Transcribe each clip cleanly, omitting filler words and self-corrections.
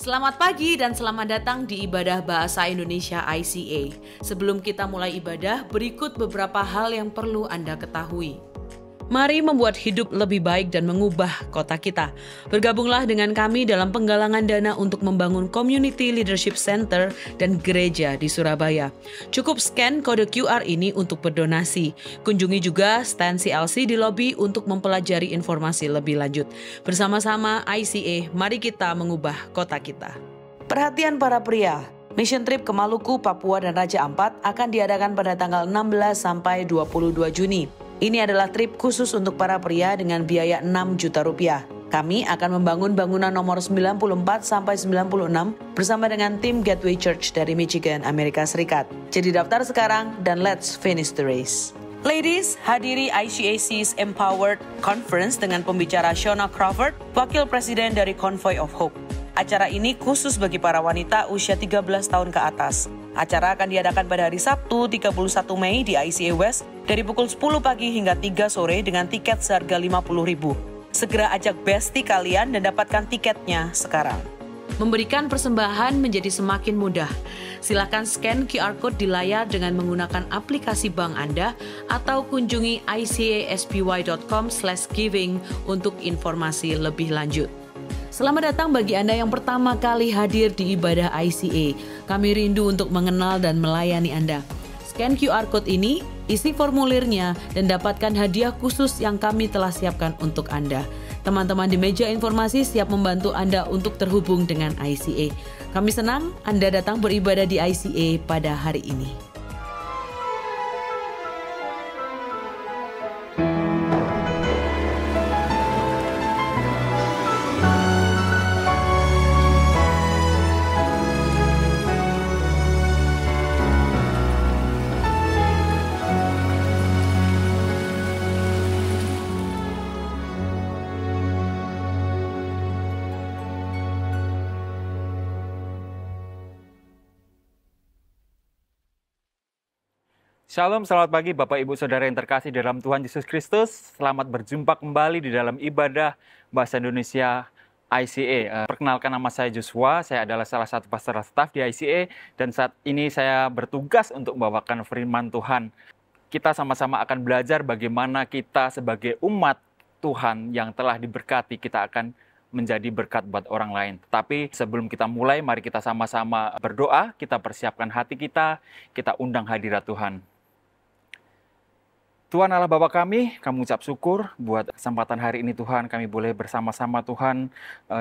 Selamat pagi dan selamat datang di Ibadah Bahasa Indonesia ICA. Sebelum kita mulai ibadah, berikut beberapa hal yang perlu Anda ketahui. Mari membuat hidup lebih baik dan mengubah kota kita. Bergabunglah dengan kami dalam penggalangan dana untuk membangun Community Leadership Center dan gereja di Surabaya. Cukup scan kode QR ini untuk berdonasi. Kunjungi juga stand CLC di lobi untuk mempelajari informasi lebih lanjut. Bersama-sama ICA, mari kita mengubah kota kita. Perhatian para pria. Mission trip ke Maluku, Papua, dan Raja Ampat akan diadakan pada tanggal 16 sampai 22 Juni. Ini adalah trip khusus untuk para pria dengan biaya 6 juta rupiah. Kami akan membangun bangunan nomor 94 sampai 96 bersama dengan tim Gateway Church dari Michigan, Amerika Serikat. Jadi daftar sekarang dan let's finish the race. Ladies, hadiri ICAC's Empowered Conference dengan pembicara Shona Crawford, Wakil Presiden dari Convoy of Hope. Acara ini khusus bagi para wanita usia 13 tahun ke atas. Acara akan diadakan pada hari Sabtu 31 Mei di ICA West dari pukul 10 pagi hingga 3 sore dengan tiket seharga Rp50.000. Segera ajak bestie kalian dan dapatkan tiketnya sekarang. Memberikan persembahan menjadi semakin mudah. Silakan scan QR Code di layar dengan menggunakan aplikasi bank Anda atau kunjungi icaspy.com/giving untuk informasi lebih lanjut. Selamat datang bagi Anda yang pertama kali hadir di ibadah ICA. Kami rindu untuk mengenal dan melayani Anda. Scan QR Code ini, isi formulirnya, dan dapatkan hadiah khusus yang kami telah siapkan untuk Anda. Teman-teman di meja informasi siap membantu Anda untuk terhubung dengan ICA. Kami senang Anda datang beribadah di ICA pada hari ini. Shalom, selamat pagi Bapak Ibu Saudara yang terkasih dalam Tuhan Yesus Kristus. Selamat berjumpa kembali di dalam ibadah Bahasa Indonesia ICA. Perkenalkan, nama saya Joshua, saya adalah salah satu pastoral staff di ICA dan saat ini saya bertugas untuk membawakan firman Tuhan. Kita sama-sama akan belajar bagaimana kita sebagai umat Tuhan yang telah diberkati, kita akan menjadi berkat buat orang lain. Tetapi sebelum kita mulai, mari kita sama-sama berdoa, kita persiapkan hati kita undang hadirat Tuhan. Tuhan Allah Bapa kami mengucap syukur buat kesempatan hari ini Tuhan. Kami boleh bersama-sama Tuhan,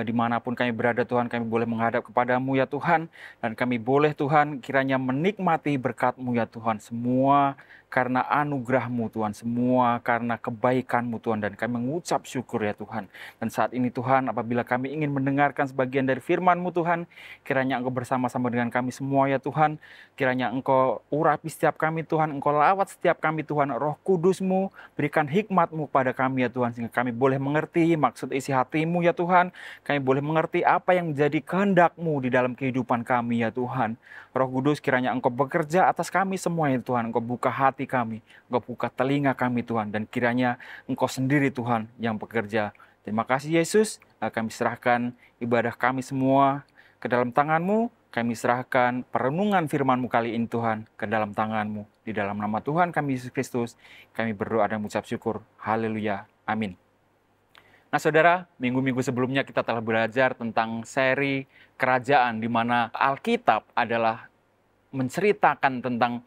dimanapun kami berada Tuhan, kami boleh menghadap kepadamu ya Tuhan. Dan kami boleh Tuhan kiranya menikmati berkat-Mu ya Tuhan. Semua karena anugerah-Mu Tuhan, semua karena kebaikan-Mu Tuhan. Dan kami mengucap syukur ya Tuhan. Dan saat ini Tuhan, apabila kami ingin mendengarkan sebagian dari firman-Mu Tuhan, kiranya Engkau bersama-sama dengan kami semua ya Tuhan. Kiranya Engkau urapi setiap kami Tuhan, Engkau lawat setiap kami Tuhan. Roh Kudus-Mu, berikan hikmat-Mu pada kami ya Tuhan, sehingga kami boleh mengerti maksud isi hati-Mu ya Tuhan. Kami boleh mengerti apa yang menjadi kehendak-Mu di dalam kehidupan kami ya Tuhan. Roh Kudus, kiranya Engkau bekerja atas kami semua ya Tuhan. Engkau buka hati kami, Engkau buka telinga kami Tuhan, dan kiranya Engkau sendiri Tuhan yang bekerja. Terima kasih Yesus, kami serahkan ibadah kami semua ke dalam tangan-Mu. Kami serahkan perenungan firman-Mu kali ini Tuhan ke dalam tangan-Mu. Di dalam nama Tuhan kami Yesus Kristus, kami berdoa dan mengucap syukur. Haleluya. Amin. Nah saudara, minggu-minggu sebelumnya kita telah belajar tentang seri kerajaan, di mana Alkitab adalah menceritakan tentang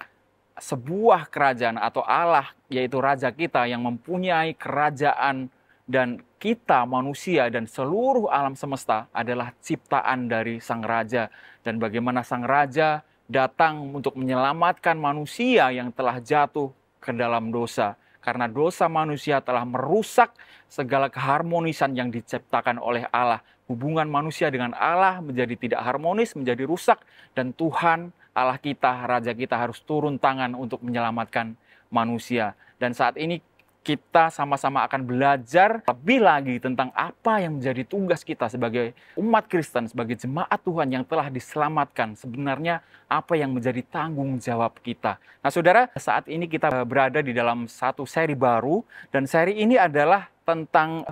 sebuah kerajaan atau Allah, yaitu Raja kita yang mempunyai kerajaan, dan kita manusia dan seluruh alam semesta adalah ciptaan dari Sang Raja. Dan bagaimana Sang Raja datang untuk menyelamatkan manusia yang telah jatuh ke dalam dosa. Karena dosa manusia telah merusak segala keharmonisan yang diciptakan oleh Allah. Hubungan manusia dengan Allah menjadi tidak harmonis, menjadi rusak. Dan Tuhan Allah kita, Raja kita harus turun tangan untuk menyelamatkan manusia. Dan saat ini kita sama-sama akan belajar lebih lagi tentang apa yang menjadi tugas kita sebagai umat Kristen, sebagai jemaat Tuhan yang telah diselamatkan. Sebenarnya apa yang menjadi tanggung jawab kita. Nah saudara, saat ini kita berada di dalam satu seri baru, dan seri ini adalah tentang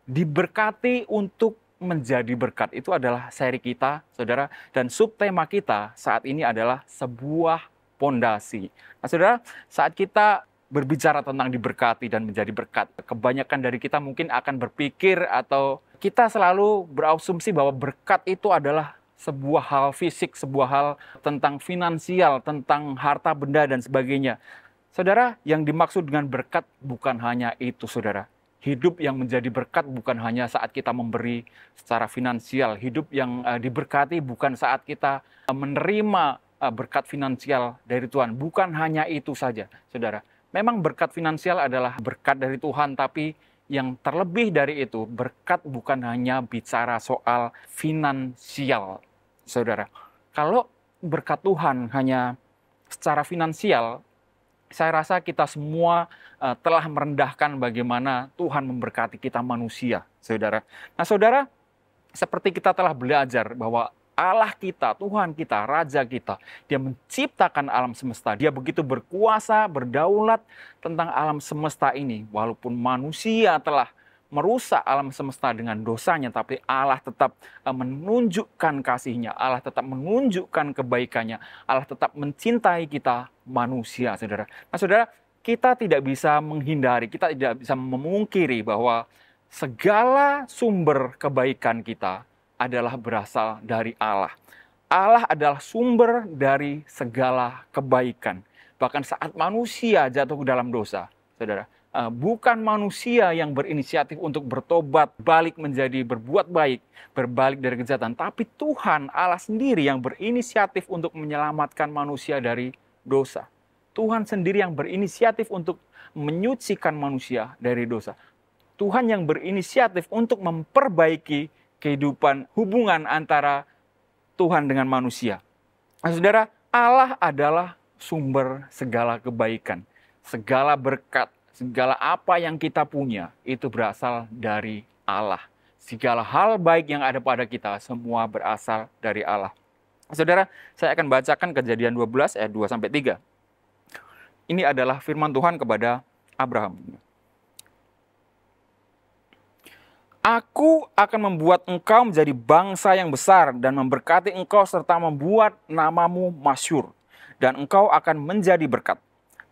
diberkati untuk menjadi berkat itu adalah seri kita, saudara. Dan subtema kita saat ini adalah sebuah pondasi. Nah, saudara, saat kita berbicara tentang diberkati dan menjadi berkat, kebanyakan dari kita mungkin akan berpikir atau kita selalu berasumsi bahwa berkat itu adalah sebuah hal fisik, sebuah hal tentang finansial, tentang harta benda dan sebagainya. Saudara, yang dimaksud dengan berkat bukan hanya itu, saudara. Hidup yang menjadi berkat bukan hanya saat kita memberi secara finansial. Hidup yang diberkati bukan saat kita menerima berkat finansial dari Tuhan. Bukan hanya itu saja, saudara. Memang berkat finansial adalah berkat dari Tuhan, tapi yang terlebih dari itu, berkat bukan hanya bicara soal finansial, saudara. Kalau berkat Tuhan hanya secara finansial, saya rasa kita semua telah merendahkan bagaimana Tuhan memberkati kita manusia, saudara. Nah, saudara, seperti kita telah belajar bahwa Allah kita, Tuhan kita, Raja kita, Dia menciptakan alam semesta. Dia begitu berkuasa, berdaulat tentang alam semesta ini. Walaupun manusia telah merusak alam semesta dengan dosanya, tapi Allah tetap menunjukkan kasih-Nya, Allah tetap menunjukkan kebaikannya, Allah tetap mencintai kita manusia, saudara. Nah, saudara, kita tidak bisa menghindari, kita tidak bisa memungkiri bahwa segala sumber kebaikan kita adalah berasal dari Allah. Allah adalah sumber dari segala kebaikan. Bahkan saat manusia jatuh ke dalam dosa, saudara, bukan manusia yang berinisiatif untuk bertobat, balik menjadi berbuat baik, berbalik dari kejahatan, tapi Tuhan Allah sendiri yang berinisiatif untuk menyelamatkan manusia dari dosa. Tuhan sendiri yang berinisiatif untuk menyucikan manusia dari dosa. Tuhan yang berinisiatif untuk memperbaiki kehidupan hubungan antara Tuhan dengan manusia. Nah, saudara, Allah adalah sumber segala kebaikan, segala berkat, segala apa yang kita punya itu berasal dari Allah. Segala hal baik yang ada pada kita semua berasal dari Allah. Saudara, saya akan bacakan Kejadian 12 ayat 2-3. Ini adalah firman Tuhan kepada Abraham. Aku akan membuat engkau menjadi bangsa yang besar dan memberkati engkau serta membuat namamu masyhur. Dan engkau akan menjadi berkat.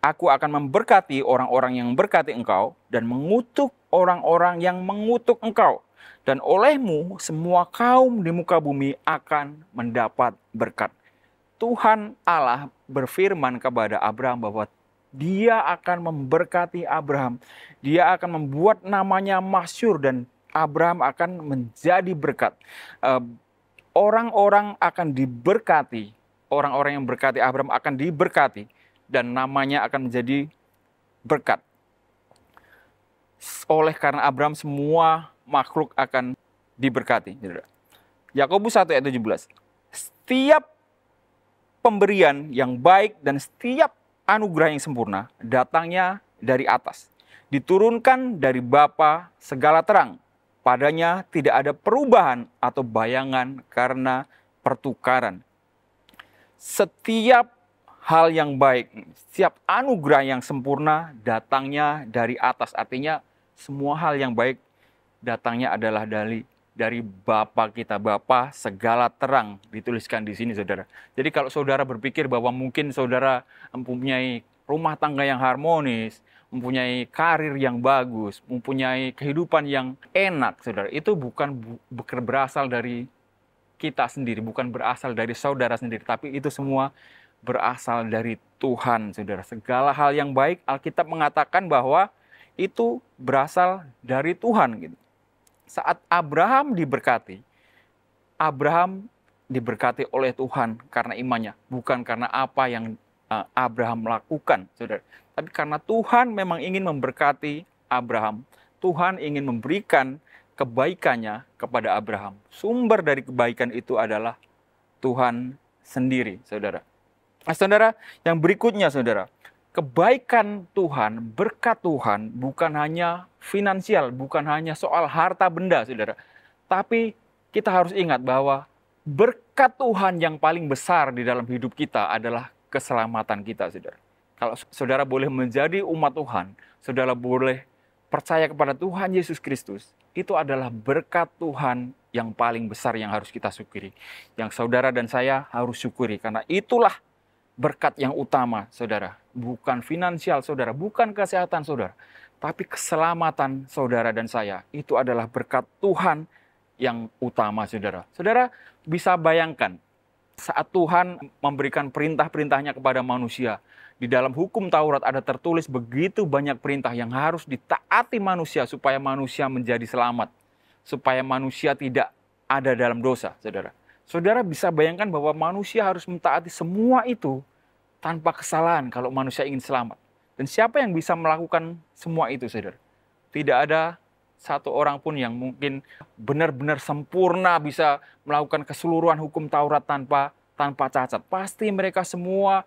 Aku akan memberkati orang-orang yang memberkati engkau dan mengutuk orang-orang yang mengutuk engkau. Dan olehmu semua kaum di muka bumi akan mendapat berkat. Tuhan Allah berfirman kepada Abraham bahwa Dia akan memberkati Abraham. Dia akan membuat namanya masyhur dan Abraham akan menjadi berkat. Orang-orang akan diberkati. Orang-orang yang berkati Abraham akan diberkati. Dan namanya akan menjadi berkat. Oleh karena Abraham semua makhluk akan diberkati. Yakobus 1 ayat 17. Setiap pemberian yang baik dan setiap anugerah yang sempurna datangnya dari atas. Diturunkan dari Bapa segala terang. Padanya tidak ada perubahan atau bayangan karena pertukaran. Setiap hal yang baik, setiap anugerah yang sempurna datangnya dari atas. Artinya semua hal yang baik datangnya adalah dari Bapa kita. Bapa segala terang dituliskan di sini, saudara. Jadi kalau saudara berpikir bahwa mungkin saudara mempunyai rumah tangga yang harmonis, mempunyai karir yang bagus, mempunyai kehidupan yang enak, saudara. Itu bukan berasal dari kita sendiri, bukan berasal dari saudara sendiri, tapi itu semua berasal dari Tuhan, saudara. Segala hal yang baik, Alkitab mengatakan bahwa itu berasal dari Tuhan. Gitu. Saat Abraham diberkati oleh Tuhan karena imannya, bukan karena apa yang Abraham lakukan, saudara. Tapi karena Tuhan memang ingin memberkati Abraham, Tuhan ingin memberikan kebaikannya kepada Abraham. Sumber dari kebaikan itu adalah Tuhan sendiri, saudara. Nah, saudara, yang berikutnya, saudara, kebaikan Tuhan, berkat Tuhan bukan hanya finansial, bukan hanya soal harta benda, saudara. Tapi kita harus ingat bahwa berkat Tuhan yang paling besar di dalam hidup kita adalah keselamatan kita, saudara. Kalau saudara boleh menjadi umat Tuhan, saudara boleh percaya kepada Tuhan Yesus Kristus, itu adalah berkat Tuhan yang paling besar yang harus kita syukuri. Yang saudara dan saya harus syukuri, karena itulah berkat yang utama, saudara. Bukan finansial, saudara. Bukan kesehatan, saudara. Tapi keselamatan saudara dan saya. Itu adalah berkat Tuhan yang utama, saudara. Saudara bisa bayangkan, saat Tuhan memberikan perintah-perintahnya kepada manusia, di dalam hukum Taurat ada tertulis begitu banyak perintah yang harus ditaati manusia supaya manusia menjadi selamat. Supaya manusia tidak ada dalam dosa, saudara. Saudara bisa bayangkan bahwa manusia harus mentaati semua itu tanpa kesalahan kalau manusia ingin selamat. Dan siapa yang bisa melakukan semua itu, saudara? Tidak ada satu orang pun yang mungkin benar-benar sempurna bisa melakukan keseluruhan hukum Taurat tanpa cacat. Pasti mereka semua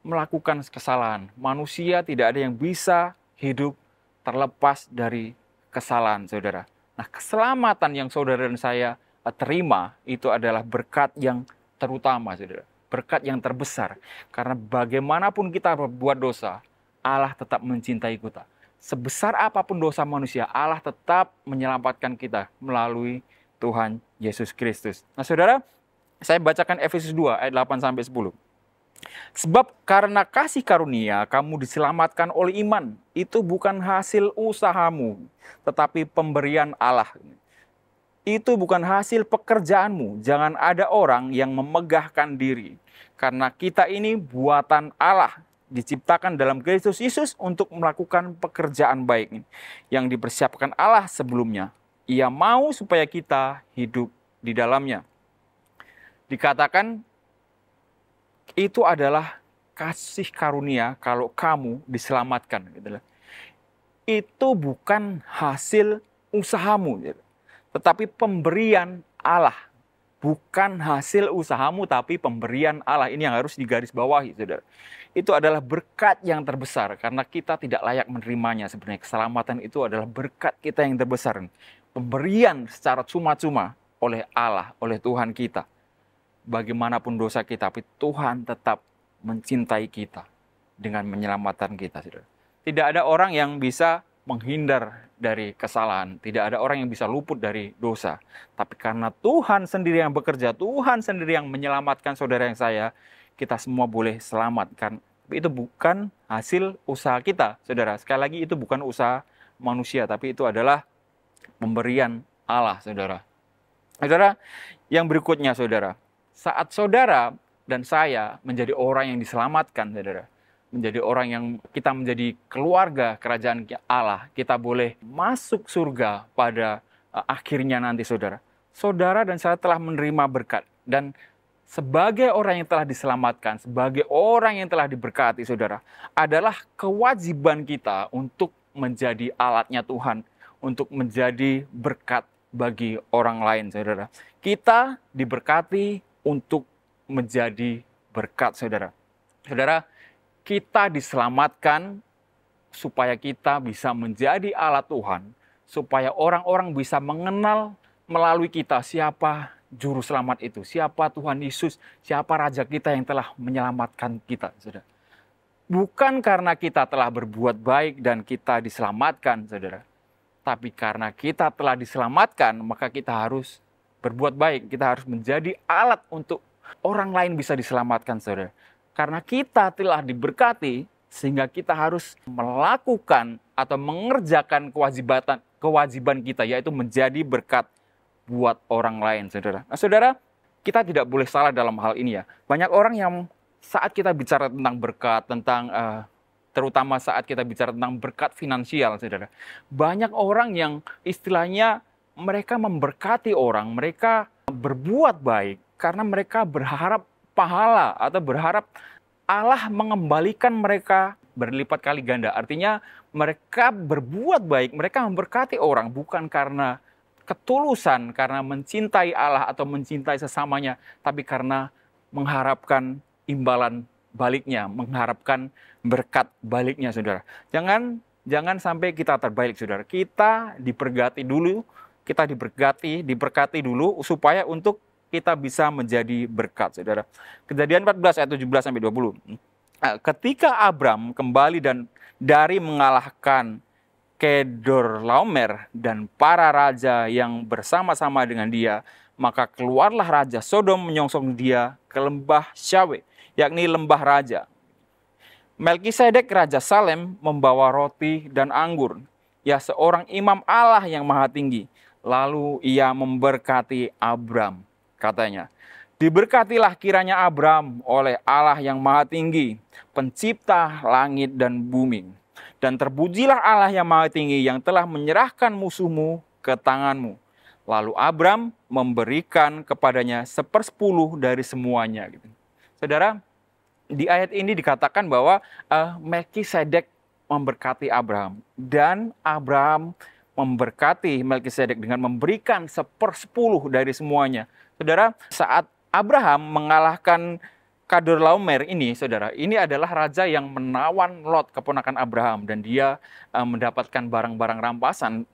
melakukan kesalahan. Manusia tidak ada yang bisa hidup terlepas dari kesalahan, saudara. Nah, keselamatan yang saudara dan saya terima itu adalah berkat yang terutama, saudara. Berkat yang terbesar. Karena bagaimanapun kita berbuat dosa, Allah tetap mencintai kita. Sebesar apapun dosa manusia, Allah tetap menyelamatkan kita melalui Tuhan Yesus Kristus. Nah, saudara, saya bacakan Efesus 2 ayat 8-10. Sebab karena kasih karunia kamu diselamatkan oleh iman. Itu bukan hasil usahamu, tetapi pemberian Allah. Itu bukan hasil pekerjaanmu. Jangan ada orang yang memegahkan diri. Karena kita ini buatan Allah, diciptakan dalam Kristus Yesus untuk melakukan pekerjaan baik yang dipersiapkan Allah sebelumnya. Ia mau supaya kita hidup di dalamnya. Dikatakan itu adalah kasih karunia kalau kamu diselamatkan. Itu bukan hasil usahamu, tetapi pemberian Allah. Bukan hasil usahamu, tapi pemberian Allah. Ini yang harus digarisbawahi, saudara. Itu adalah berkat yang terbesar, karena kita tidak layak menerimanya. Sebenarnya keselamatan itu adalah berkat kita yang terbesar. Pemberian secara cuma-cuma oleh Allah, oleh Tuhan kita. Bagaimanapun dosa kita, tapi Tuhan tetap mencintai kita dengan menyelamatkan kita, saudara. Tidak ada orang yang bisa menghindar dari kesalahan. Tidak ada orang yang bisa luput dari dosa. Tapi karena Tuhan sendiri yang bekerja, Tuhan sendiri yang menyelamatkan saudara yang saya, kita semua boleh selamat. Tapi itu bukan hasil usaha kita, saudara. Sekali lagi, itu bukan usaha manusia, tapi itu adalah pemberian Allah, saudara. Saudara, yang berikutnya, saudara. Saat saudara dan saya menjadi orang yang diselamatkan, saudara, menjadi orang yang kita menjadi keluarga kerajaan Allah, kita boleh masuk surga pada akhirnya nanti, saudara. Saudara dan saya telah menerima berkat, dan sebagai orang yang telah diselamatkan, sebagai orang yang telah diberkati, saudara, adalah kewajiban kita untuk menjadi alatnya Tuhan, untuk menjadi berkat bagi orang lain, saudara. Kita diberkati untuk menjadi berkat, saudara. Saudara, kita diselamatkan supaya kita bisa menjadi alat Tuhan, supaya orang-orang bisa mengenal melalui kita siapa juru selamat itu, siapa Tuhan Yesus, siapa Raja kita yang telah menyelamatkan kita, saudara. Bukan karena kita telah berbuat baik dan kita diselamatkan, saudara. Tapi karena kita telah diselamatkan, maka kita harus berbuat baik, kita harus menjadi alat untuk orang lain bisa diselamatkan, saudara. Karena kita telah diberkati, sehingga kita harus melakukan atau mengerjakan kewajiban kita, yaitu menjadi berkat buat orang lain, saudara. Nah, saudara, kita tidak boleh salah dalam hal ini ya. Banyak orang yang saat kita bicara tentang berkat, terutama saat kita bicara tentang berkat finansial, saudara. Banyak orang yang istilahnya mereka memberkati orang, mereka berbuat baik karena mereka berharap pahala atau berharap Allah mengembalikan mereka berlipat kali ganda. Artinya mereka berbuat baik, mereka memberkati orang bukan karena ketulusan, karena mencintai Allah atau mencintai sesamanya, tapi karena mengharapkan imbalan baliknya, mengharapkan berkat baliknya, saudara. Jangan sampai kita terbalik, saudara. Kita diberkati dulu, diberkati dulu supaya untuk kita bisa menjadi berkat, saudara. Kejadian 14 ayat 17-20. Ketika Abram kembali dan dari mengalahkan Kedorlaomer dan para raja yang bersama-sama dengan dia, maka keluarlah Raja Sodom menyongsong dia ke lembah Syawe, yakni lembah raja. Melkisedek Raja Salem membawa roti dan anggur. Ia seorang imam Allah yang maha tinggi. Lalu ia memberkati Abram. Katanya, diberkatilah kiranya Abram oleh Allah yang maha tinggi, pencipta langit dan bumi. Dan terpujilah Allah yang maha tinggi yang telah menyerahkan musuhmu ke tanganmu. Lalu Abram memberikan kepadanya 1/10 dari semuanya. Saudara, di ayat ini dikatakan bahwa Melkisedek memberkati Abraham, dan Abraham memberkati Melkisedek dengan memberikan 1/10 dari semuanya. Saudara, saat Abraham mengalahkan Kedorlaomer ini, saudara, ini adalah raja yang menawan Lot, keponakan Abraham, dan dia mendapatkan barang-barang rampasan.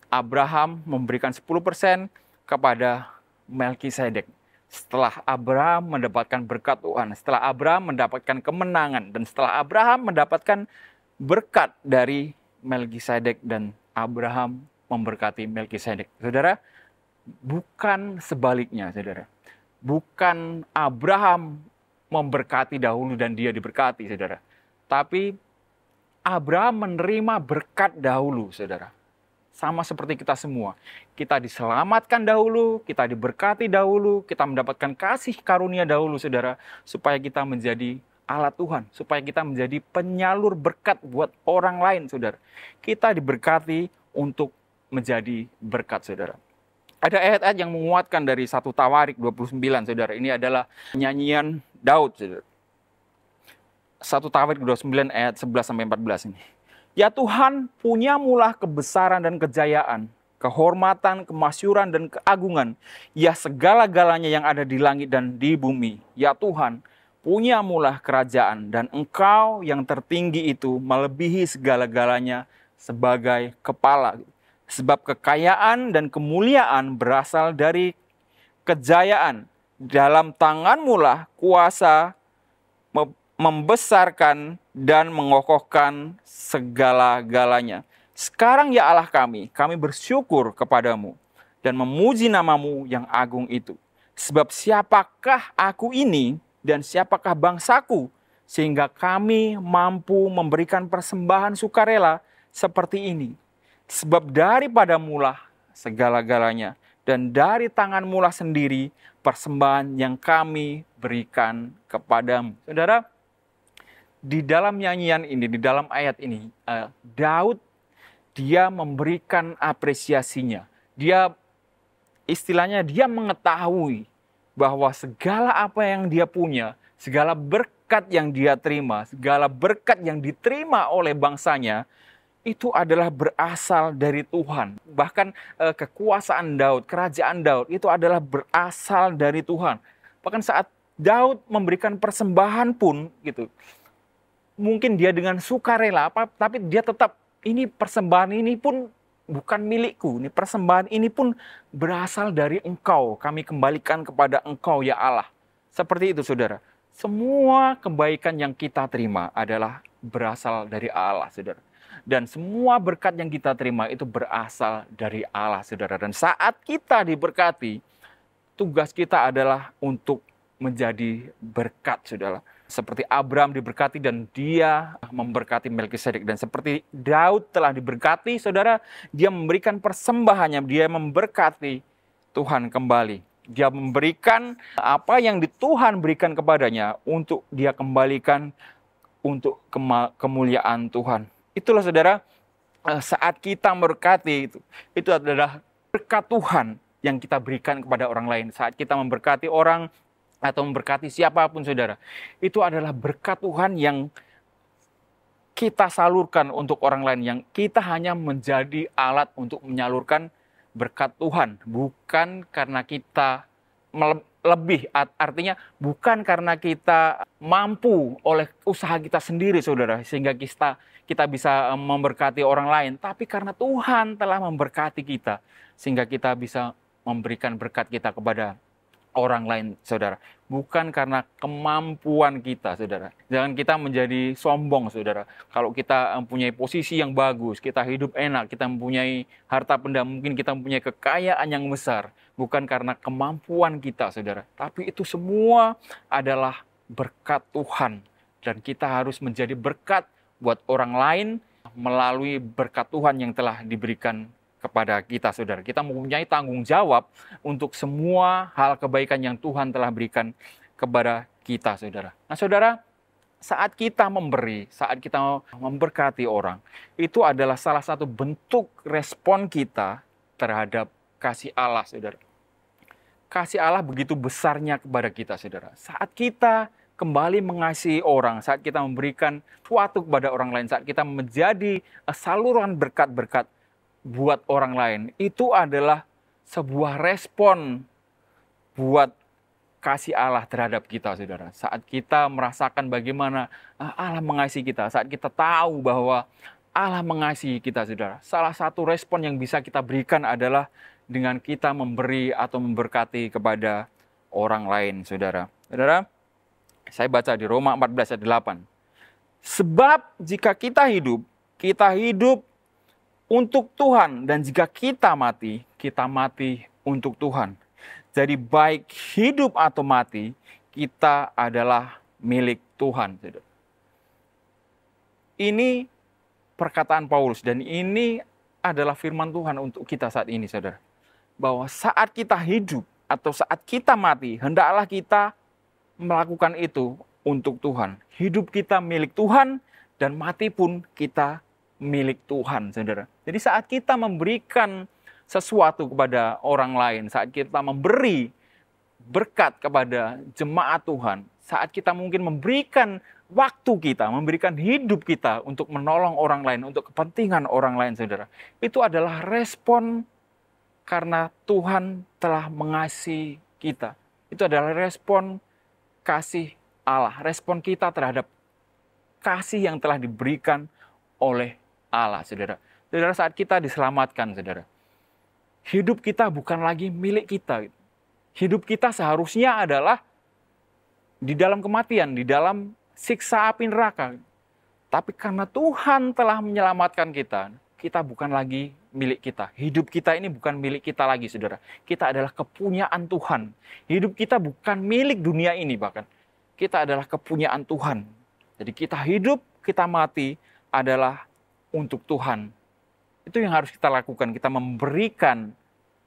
Abraham memberikan 10% kepada Melkisedek. Setelah Abraham mendapatkan berkat Tuhan, setelah Abraham mendapatkan kemenangan, dan setelah Abraham mendapatkan berkat dari Melkisedek, dan Abraham memberkati Melkisedek. Saudara, bukan sebaliknya, saudara. Bukan Abraham memberkati dahulu dan dia diberkati, saudara. Tapi Abraham menerima berkat dahulu, saudara. Sama seperti kita semua. Kita diselamatkan dahulu, kita diberkati dahulu, kita mendapatkan kasih karunia dahulu, saudara. Supaya kita menjadi alat Tuhan, supaya kita menjadi penyalur berkat buat orang lain, saudara. Kita diberkati untuk menjadi berkat, saudara. Ada ayat-ayat yang menguatkan dari 1 Tawarik 29, saudara. Ini adalah nyanyian Daud, saudara. 1 Tawarik 29 ayat 11-14 ini. Ya Tuhan, punyamulah kebesaran dan kejayaan, kehormatan, kemasyuran, dan keagungan. Ya segala-galanya yang ada di langit dan di bumi. Ya Tuhan, punyamulah kerajaan, dan Engkau yang tertinggi itu melebihi segala-galanya sebagai kepala. Sebab kekayaan dan kemuliaan berasal dari kejayaan. Dalam tanganmulah kuasa membesarkan dan mengokohkan segala-galanya. Sekarang ya Allah kami bersyukur kepadamu dan memuji namamu yang agung itu. Sebab siapakah aku ini dan siapakah bangsaku, sehingga kami mampu memberikan persembahan sukarela seperti ini. Sebab daripadamulah segala-galanya, dan dari tanganmulah sendiri persembahan yang kami berikan kepadamu. Saudara, di dalam nyanyian ini, di dalam ayat ini, Daud, dia memberikan apresiasinya. Dia, istilahnya, dia mengetahui bahwa segala apa yang dia punya, segala berkat yang dia terima, segala berkat yang diterima oleh bangsanya, itu adalah berasal dari Tuhan. Bahkan kekuasaan Daud, kerajaan Daud, itu adalah berasal dari Tuhan. Bahkan saat Daud memberikan persembahan pun, gitu, mungkin dia dengan sukarela, tapi dia tetap, ini persembahan ini pun bukan milikku. Ini persembahan ini pun berasal dari Engkau. Kami kembalikan kepada Engkau ya Allah. Seperti itu, saudara. Semua kebaikan yang kita terima adalah berasal dari Allah, saudara. Dan semua berkat yang kita terima itu berasal dari Allah, saudara. Dan saat kita diberkati, tugas kita adalah untuk menjadi berkat, saudara. Seperti Abraham diberkati dan dia memberkati Melkisedek. Dan seperti Daud telah diberkati, saudara, dia memberikan persembahannya, dia memberkati Tuhan kembali. Dia memberikan apa yang Tuhan berikan kepadanya untuk dia kembalikan untuk kemuliaan Tuhan. Itulah, saudara, saat kita memberkati, itu adalah berkat Tuhan yang kita berikan kepada orang lain. Saat kita memberkati orang, atau memberkati siapapun, saudara, itu adalah berkat Tuhan yang kita salurkan untuk orang lain, yang kita hanya menjadi alat untuk menyalurkan berkat Tuhan, bukan karena kita lebih, artinya bukan karena kita mampu oleh usaha kita sendiri, saudara, sehingga kita bisa memberkati orang lain, tapi karena Tuhan telah memberkati kita, sehingga kita bisa memberikan berkat kita kepada orang lain, saudara. Bukan karena kemampuan kita, saudara. Jangan kita menjadi sombong, saudara. Kalau kita mempunyai posisi yang bagus, kita hidup enak, kita mempunyai harta benda, mungkin kita mempunyai kekayaan yang besar. Bukan karena kemampuan kita, saudara. Tapi itu semua adalah berkat Tuhan. Dan kita harus menjadi berkat buat orang lain melalui berkat Tuhan yang telah diberikan kepada kita, saudara. Kita mempunyai tanggung jawab untuk semua hal kebaikan yang Tuhan telah berikan kepada kita, saudara. Nah, saudara, saat kita memberi, saat kita memberkati orang, itu adalah salah satu bentuk respon kita terhadap kasih Allah, saudara. Kasih Allah begitu besarnya kepada kita, saudara. Saat kita kembali mengasihi orang, saat kita memberikan sesuatu kepada orang lain, saat kita menjadi saluran berkat-berkat buat orang lain, itu adalah sebuah respon buat kasih Allah terhadap kita, saudara. Saat kita merasakan bagaimana Allah mengasihi kita, saat kita tahu bahwa Allah mengasihi kita, saudara, salah satu respon yang bisa kita berikan adalah dengan kita memberi atau memberkati kepada orang lain, saudara. Saudara, saya baca di Roma 14 ayat 8. Sebab jika kita hidup untuk Tuhan, dan jika kita mati untuk Tuhan. Jadi baik hidup atau mati, kita adalah milik Tuhan. Ini perkataan Paulus, dan ini adalah firman Tuhan untuk kita saat ini, saudara. Bahwa saat kita hidup atau saat kita mati, hendaklah kita melakukan itu untuk Tuhan. Hidup kita milik Tuhan, dan mati pun kita milik Tuhan, saudara. Jadi saat kita memberikan sesuatu kepada orang lain, saat kita memberi berkat kepada jemaat Tuhan, saat kita mungkin memberikan waktu kita, memberikan hidup kita untuk menolong orang lain, untuk kepentingan orang lain, saudara. Itu adalah respon karena Tuhan telah mengasihi kita. Itu adalah respon kasih Allah, respon kita terhadap kasih yang telah diberikan oleh Allah, saudara. Saudara, saat kita diselamatkan, saudara, hidup kita bukan lagi milik kita. Hidup kita seharusnya adalah di dalam kematian, di dalam siksa api neraka. Tapi karena Tuhan telah menyelamatkan kita, kita bukan lagi milik kita. Hidup kita ini bukan milik kita lagi, saudara. Kita adalah kepunyaan Tuhan. Hidup kita bukan milik dunia ini bahkan. Kita adalah kepunyaan Tuhan. Jadi kita hidup, kita mati adalah untuk Tuhan. Itu yang harus kita lakukan. Kita memberikan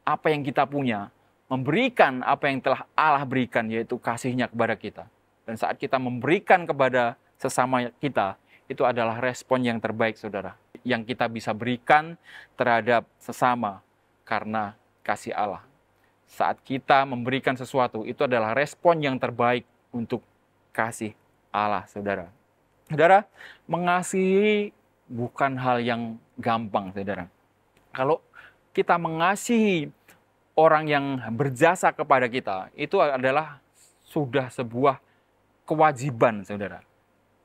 apa yang kita punya. Memberikan apa yang telah Allah berikan, yaitu kasih-Nya kepada kita. Dan saat kita memberikan kepada sesama kita, itu adalah respon yang terbaik, saudara. Yang kita bisa berikan terhadap sesama karena kasih Allah. Saat kita memberikan sesuatu, itu adalah respon yang terbaik untuk kasih Allah, saudara. Saudara, mengasihi bukan hal yang gampang, saudara. Kalau kita mengasihi orang yang berjasa kepada kita, itu adalah sudah sebuah kewajiban, saudara.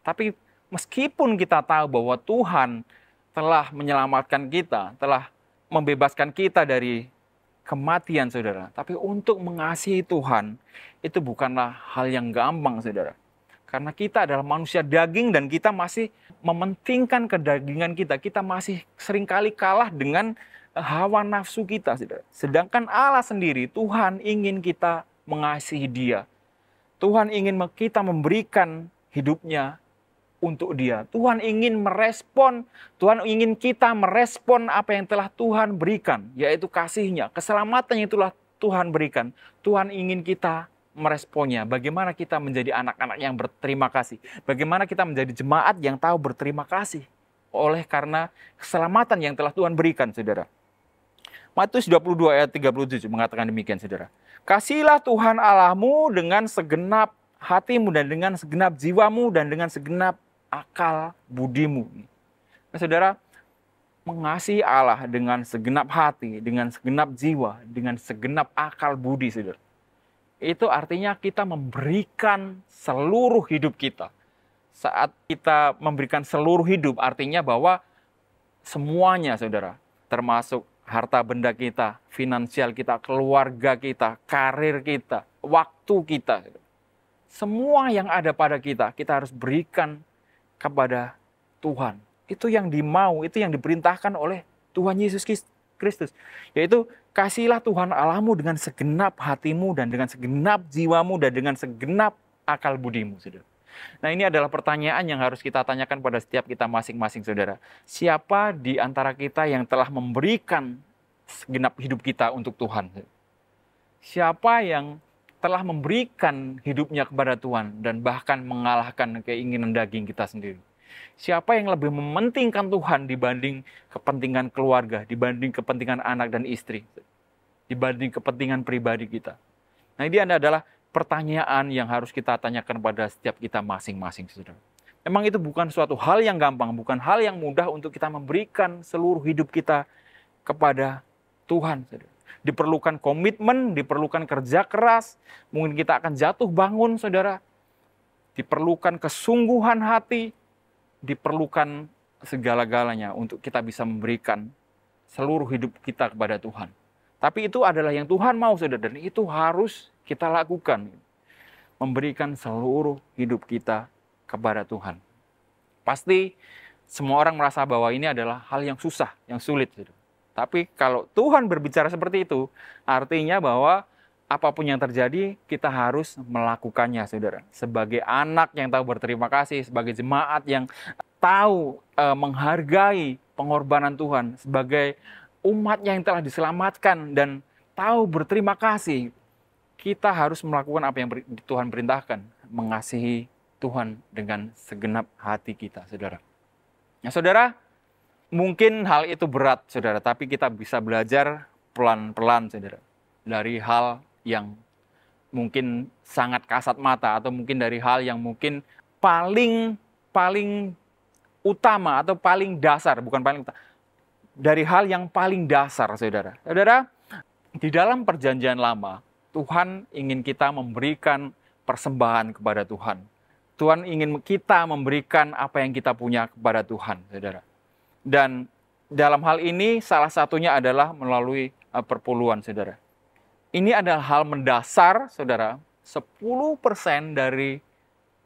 Tapi meskipun kita tahu bahwa Tuhan telah menyelamatkan kita, telah membebaskan kita dari kematian, saudara. Tapi untuk mengasihi Tuhan, itu bukanlah hal yang gampang, saudara. Karena kita adalah manusia daging dan kita masih mementingkan kedagingan kita. Kita masih seringkali kalah dengan hawa nafsu kita, saudara. Sedangkan Allah sendiri, Tuhan ingin kita mengasihi Dia. Tuhan ingin kita memberikan hidupnya untuk Dia. Tuhan ingin kita merespon apa yang telah Tuhan berikan, yaitu kasih-Nya. Keselamatan yang telah Tuhan berikan. Tuhan ingin kita meresponnya. Bagaimana kita menjadi anak-anak yang berterima kasih. Bagaimana kita menjadi jemaat yang tahu berterima kasih oleh karena keselamatan yang telah Tuhan berikan, saudara. Matius 22 ayat 37 mengatakan demikian, saudara. Kasihilah Tuhan Allahmu dengan segenap hatimu dan dengan segenap jiwamu dan dengan segenap akal budimu. Nah, saudara, mengasihi Allah dengan segenap hati, dengan segenap jiwa, dengan segenap akal budi, saudara. Itu artinya kita memberikan seluruh hidup kita. Saat kita memberikan seluruh hidup, artinya bahwa semuanya, saudara, termasuk harta benda kita, finansial kita, keluarga kita, karir kita, waktu kita. Semua yang ada pada kita, kita harus berikan kepada Tuhan. Itu yang dimau, itu yang diperintahkan oleh Tuhan Yesus Kristus. Yaitu, kasihilah Tuhan Allahmu dengan segenap hatimu dan dengan segenap jiwamu dan dengan segenap akal budimu, saudara. Nah, ini adalah pertanyaan yang harus kita tanyakan pada setiap kita masing-masing, saudara. Siapa di antara kita yang telah memberikan segenap hidup kita untuk Tuhan? Siapa yang telah memberikan hidupnya kepada Tuhan dan bahkan mengalahkan keinginan daging kita sendiri? Siapa yang lebih mementingkan Tuhan dibanding kepentingan keluarga, dibanding kepentingan anak dan istri, dibanding kepentingan pribadi kita? Nah, ini adalah pertanyaan yang harus kita tanyakan pada setiap kita masing-masing, saudara. Memang itu bukan suatu hal yang gampang, bukan hal yang mudah untuk kita memberikan seluruh hidup kita kepada Tuhan, saudara. Diperlukan komitmen, diperlukan kerja keras, mungkin kita akan jatuh bangun, saudara. Diperlukan kesungguhan hati, diperlukan segala-galanya untuk kita bisa memberikan seluruh hidup kita kepada Tuhan. Tapi itu adalah yang Tuhan mau, saudara, dan itu harus kita lakukan. Memberikan seluruh hidup kita kepada Tuhan. Pasti semua orang merasa bahwa ini adalah hal yang susah, yang sulit, saudara. Tapi kalau Tuhan berbicara seperti itu, artinya bahwa apapun yang terjadi, kita harus melakukannya, saudara. Sebagai anak yang tahu berterima kasih, sebagai jemaat yang tahu menghargai pengorbanan Tuhan, sebagai umat yang telah diselamatkan dan tahu berterima kasih, kita harus melakukan apa yang Tuhan perintahkan, mengasihi Tuhan dengan segenap hati kita, saudara. Nah, saudara, mungkin hal itu berat, saudara, tapi kita bisa belajar pelan-pelan, saudara. Dari hal yang mungkin sangat kasat mata, atau mungkin dari hal yang mungkin paling utama atau paling dasar, bukan paling utama. Dari hal yang paling dasar, saudara. Saudara, di dalam perjanjian lama, Tuhan ingin kita memberikan persembahan kepada Tuhan. Tuhan ingin kita memberikan apa yang kita punya kepada Tuhan, saudara. Dan dalam hal ini salah satunya adalah melalui perpuluhan, saudara. Ini adalah hal mendasar, saudara. 10% dari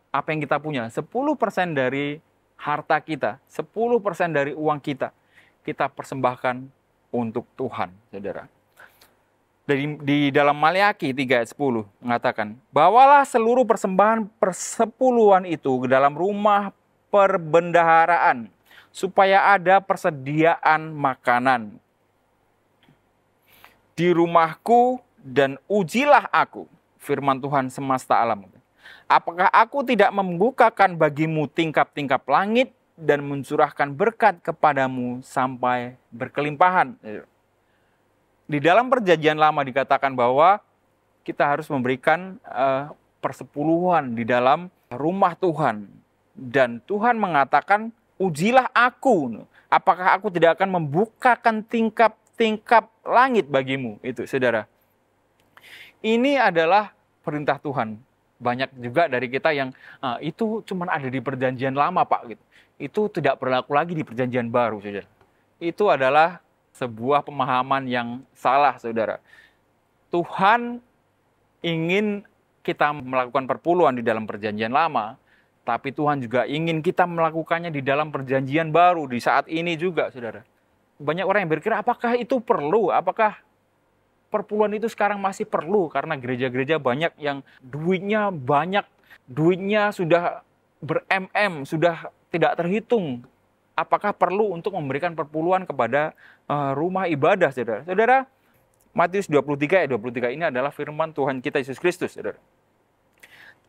apa yang kita punya, 10% dari harta kita, 10% dari uang kita persembahkan untuk Tuhan, saudara. Di dalam Maleakhi 3 ayat 10 mengatakan, bawalah seluruh persembahan persepuluhan itu ke dalam rumah perbendaharaan, supaya ada persediaan makanan di rumahku, dan ujilah aku, firman Tuhan semesta alam. Apakah aku tidak membukakan bagimu tingkap-tingkap langit dan mencurahkan berkat kepadamu sampai berkelimpahan? Di dalam perjanjian lama dikatakan bahwa kita harus memberikan persepuluhan di dalam rumah Tuhan. Dan Tuhan mengatakan, ujilah aku, apakah aku tidak akan membukakan tingkap-tingkap langit bagimu. Itu, saudara. Ini adalah perintah Tuhan. Banyak juga dari kita yang itu cuma ada di perjanjian lama, Pak. Gitu. Itu tidak berlaku lagi di perjanjian baru, saudara. Itu adalah sebuah pemahaman yang salah, saudara. Tuhan ingin kita melakukan perpuluhan di dalam perjanjian lama, tapi Tuhan juga ingin kita melakukannya di dalam perjanjian baru di saat ini juga, saudara. Banyak orang yang berpikir, apakah itu perlu? Apakah perpuluhan itu sekarang masih perlu? Karena gereja-gereja banyak yang duitnya banyak, duitnya sudah ber-MM, sudah tidak terhitung. Apakah perlu untuk memberikan perpuluhan kepada rumah ibadah, saudara? Saudara, Matius 23 ayat 23 ini adalah firman Tuhan kita Yesus Kristus, saudara.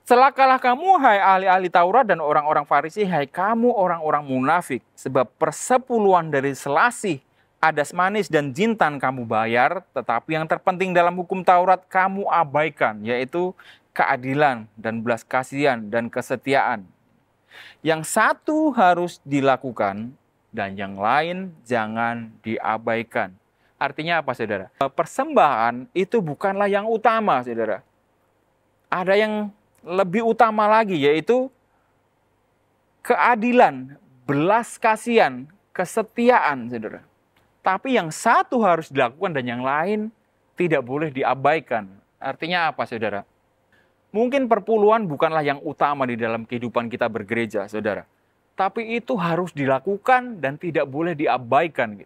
Celakalah kamu, hai ahli-ahli Taurat dan orang-orang Farisi, hai kamu orang-orang munafik, sebab persepuluhan dari selasih, adas manis dan jintan kamu bayar, tetapi yang terpenting dalam hukum Taurat kamu abaikan, yaitu keadilan dan belas kasihan dan kesetiaan. Yang satu harus dilakukan dan yang lain jangan diabaikan. Artinya apa, saudara? Persembahan itu bukanlah yang utama, saudara. Ada yang lebih utama lagi, yaitu keadilan, belas kasihan, kesetiaan, saudara. Tapi yang satu harus dilakukan dan yang lain tidak boleh diabaikan. Artinya apa, saudara? Mungkin perpuluhan bukanlah yang utama di dalam kehidupan kita bergereja, saudara. Tapi itu harus dilakukan dan tidak boleh diabaikan.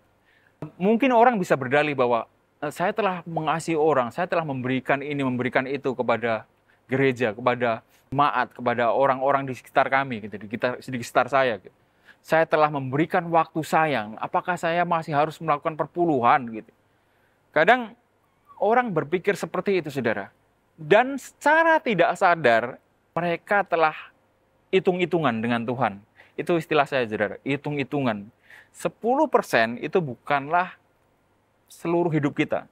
Mungkin orang bisa berdalih bahwa saya telah mengasihi orang, saya telah memberikan ini, memberikan itu kepada gereja, kepada jemaat, kepada orang-orang di sekitar kami, gitu, di sekitar saya. Gitu. Saya telah memberikan waktu saya, apakah saya masih harus melakukan perpuluhan? Gitu. Kadang orang berpikir seperti itu, saudara. Dan secara tidak sadar, mereka telah hitung-hitungan dengan Tuhan. Itu istilah saya, saudara, hitung-hitungan. 10% itu bukanlah seluruh hidup kita.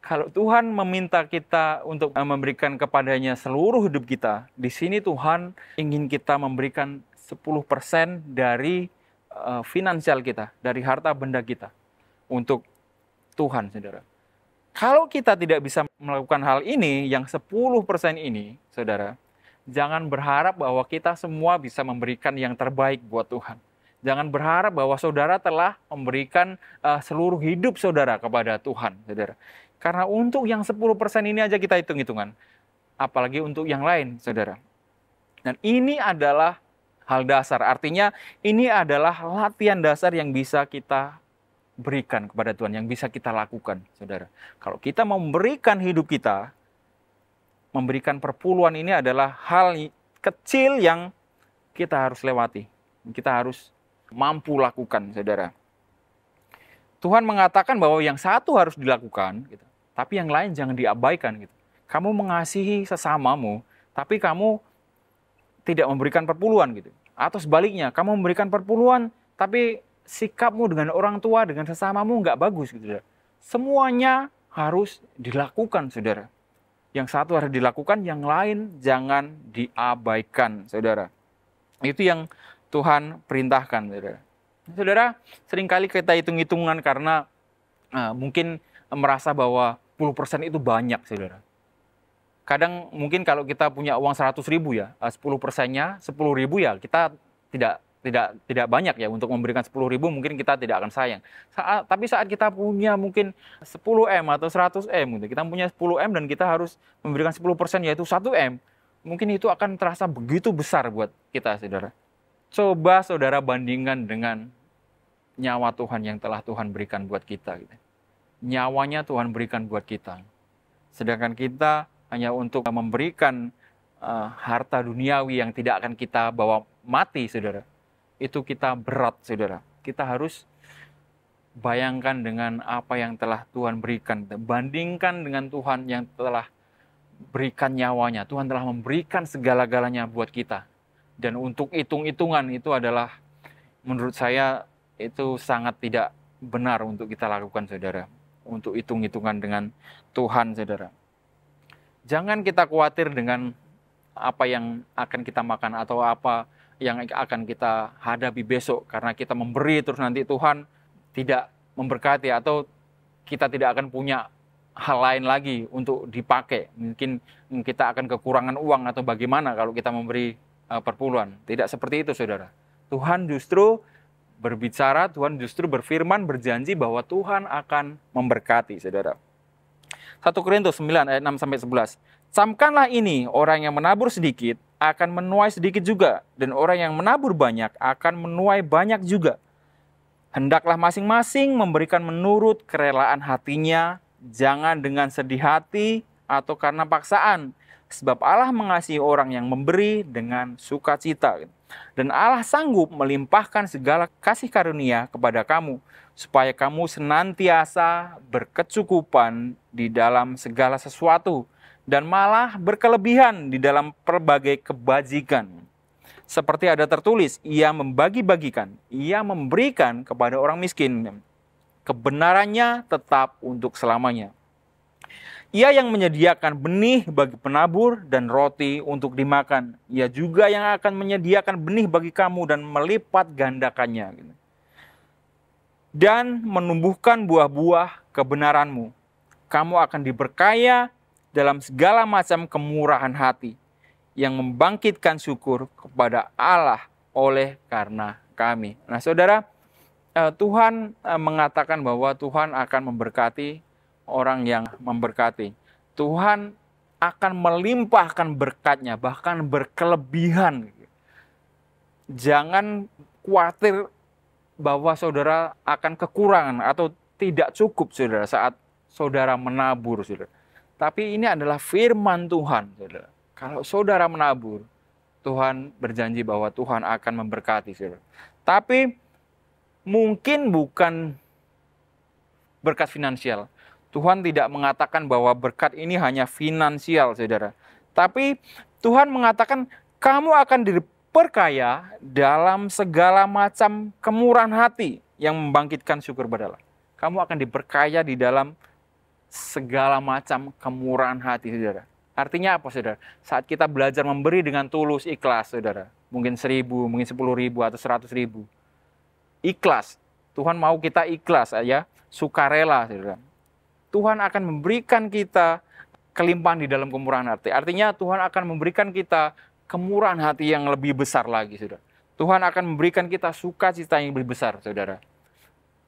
Kalau Tuhan meminta kita untuk memberikan kepadanya seluruh hidup kita, di sini Tuhan ingin kita memberikan 10% dari finansial kita, dari harta benda kita untuk Tuhan, saudara. Kalau kita tidak bisa melakukan hal ini, yang 10% ini, saudara, jangan berharap bahwa kita semua bisa memberikan yang terbaik buat Tuhan. Jangan berharap bahwa saudara telah memberikan seluruh hidup saudara kepada Tuhan, saudara. Karena untuk yang 10% ini aja kita hitung-hitungan. Apalagi untuk yang lain, saudara. Dan ini adalah hal dasar. Artinya ini adalah latihan dasar yang bisa kita berikan kepada Tuhan, yang bisa kita lakukan, saudara. Kalau kita mau memberikan hidup kita, memberikan perpuluhan ini adalah hal kecil yang kita harus lewati. Kita harus mampu lakukan, saudara. Tuhan mengatakan bahwa yang satu harus dilakukan, gitu, tapi yang lain jangan diabaikan. Gitu. Kamu mengasihi sesamamu, tapi kamu tidak memberikan perpuluhan. Gitu. Atau sebaliknya, kamu memberikan perpuluhan, tapi sikapmu dengan orang tua, dengan sesamamu nggak bagus. Gitu, saudara. Semuanya harus dilakukan, saudara. Yang satu harus dilakukan, yang lain jangan diabaikan, saudara. Itu yang Tuhan perintahkan, saudara. Saudara, seringkali kita hitung-hitungan karena mungkin merasa bahwa 10% itu banyak, saudara. Kadang mungkin kalau kita punya uang 100.000 ya, 10%-nya 10.000 ya, kita tidak banyak ya untuk memberikan 10.000, mungkin kita tidak akan sayang. Tapi saat kita punya mungkin 10M atau 100M, gitu, kita punya 10M dan kita harus memberikan 10% yaitu 1M, mungkin itu akan terasa begitu besar buat kita, saudara. Coba saudara bandingkan dengan nyawa Tuhan yang telah Tuhan berikan buat kita. Gitu. Nyawanya Tuhan berikan buat kita. Sedangkan kita hanya untuk memberikan harta duniawi yang tidak akan kita bawa mati, saudara. Itu kita berat, saudara. Kita harus bayangkan dengan apa yang telah Tuhan berikan. Bandingkan dengan Tuhan yang telah berikan nyawanya. Tuhan telah memberikan segala-galanya buat kita. Dan untuk hitung-hitungan itu adalah, menurut saya, itu sangat tidak benar untuk kita lakukan, saudara. Untuk hitung-hitungan dengan Tuhan, saudara. Jangan kita khawatir dengan apa yang akan kita makan atau apa yang akan kita hadapi besok. Karena kita memberi terus nanti Tuhan tidak memberkati atau kita tidak akan punya hal lain lagi untuk dipakai. Mungkin kita akan kekurangan uang atau bagaimana kalau kita memberi perpuluhan. Tidak seperti itu, saudara. Tuhan justru berbicara, Tuhan justru berfirman, berjanji bahwa Tuhan akan memberkati, saudara. 1 Korintus 9 ayat 6-11. Camkanlah ini, orang yang menabur sedikit akan menuai sedikit juga, dan orang yang menabur banyak akan menuai banyak juga. Hendaklah masing-masing memberikan menurut kerelaan hatinya, jangan dengan sedih hati atau karena paksaan. Sebab Allah mengasihi orang yang memberi dengan sukacita. Dan Allah sanggup melimpahkan segala kasih karunia kepada kamu, supaya kamu senantiasa berkecukupan di dalam segala sesuatu, dan malah berkelebihan di dalam berbagai kebajikan. Seperti ada tertulis, ia membagi-bagikan, ia memberikan kepada orang miskin. Kebenarannya tetap untuk selamanya. Ia yang menyediakan benih bagi penabur dan roti untuk dimakan. Ia juga yang akan menyediakan benih bagi kamu dan melipat gandakannya. Dan menumbuhkan buah-buah kebenaranmu. Kamu akan diberkaya dalam segala macam kemurahan hati, yang membangkitkan syukur kepada Allah oleh karena kami. Nah, saudara, Tuhan mengatakan bahwa Tuhan akan memberkati orang yang memberkati. Tuhan akan melimpahkan berkat-Nya, bahkan berkelebihan. Jangan khawatir bahwa saudara akan kekurangan atau tidak cukup, saudara, saat saudara menabur, saudara. Tapi ini adalah firman Tuhan, saudara. Kalau saudara menabur, Tuhan berjanji bahwa Tuhan akan memberkati, saudara. Tapi mungkin bukan berkat finansial. Tuhan tidak mengatakan bahwa berkat ini hanya finansial, saudara. Tapi Tuhan mengatakan kamu akan diperkaya dalam segala macam kemurahan hati yang membangkitkan syukur kepada Allah. Kamu akan diperkaya di dalam segala macam kemurahan hati, saudara. Artinya apa, saudara? Saat kita belajar memberi dengan tulus, ikhlas, saudara. Mungkin 1.000, mungkin 10.000 atau 100.000. Ikhlas. Tuhan mau kita ikhlas, ya, sukarela, saudara. Tuhan akan memberikan kita kelimpahan di dalam kemurahan hati. Artinya Tuhan akan memberikan kita kemurahan hati yang lebih besar lagi, saudara. Tuhan akan memberikan kita sukacita yang lebih besar, saudara.